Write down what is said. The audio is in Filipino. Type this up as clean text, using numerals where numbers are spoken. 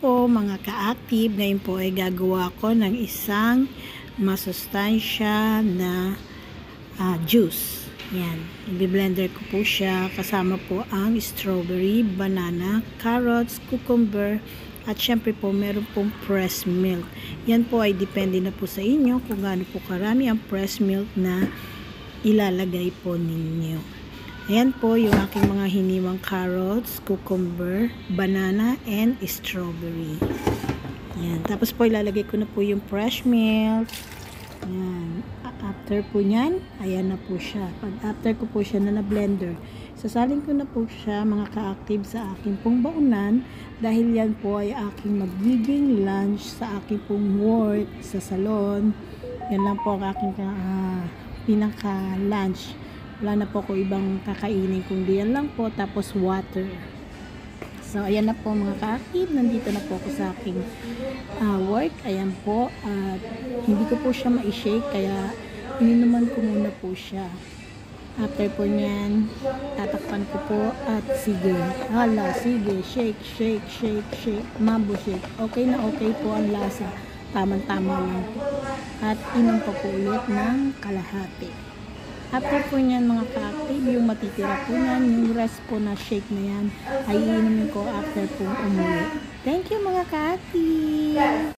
po mga ka-active, ngayon po ay gagawa ko ng isang masustansya na juice. Yan, i-blender ko po siya, kasama po ang strawberry, banana, carrots, cucumber, at syempre po meron pong pressed milk. Yan po ay depende na po sa inyo kung gaano po karami ang pressed milk na ilalagay po ninyo. Ayan po yung aking mga hiniwang carrots, cucumber, banana, and strawberry. Ayan. Tapos po ilalagay ko na po yung fresh milk. Ayan. After po nyan, ayan na po siya. Pag after ko po siya na blender, sasalin ko na po siya mga ka-active sa aking pong baunan dahil yan po ay aking magiging lunch sa aking pong work sa salon. Yan lang po ang aking pinaka-lunch. Wala na po ko ibang kakainin kundi yan lang po, tapos water. So ayan na po mga ka-active, nandito na po ako sa aking work. Ayan po, at hindi ko po siya ma-shake kaya ininuman ko muna po siya. After po nyan, tatakpan ko po at sige, shake, shake, shake, shake, mambo shake. Okay na okay po ang lasa, tamang-tama lang. At inom pa po ulit ng kalahati. After po nyan mga ka-active, yung matitira po nyan, yung rest po na shake na yan, ay iinumin ko after po umuwi. Thank you mga ka-active!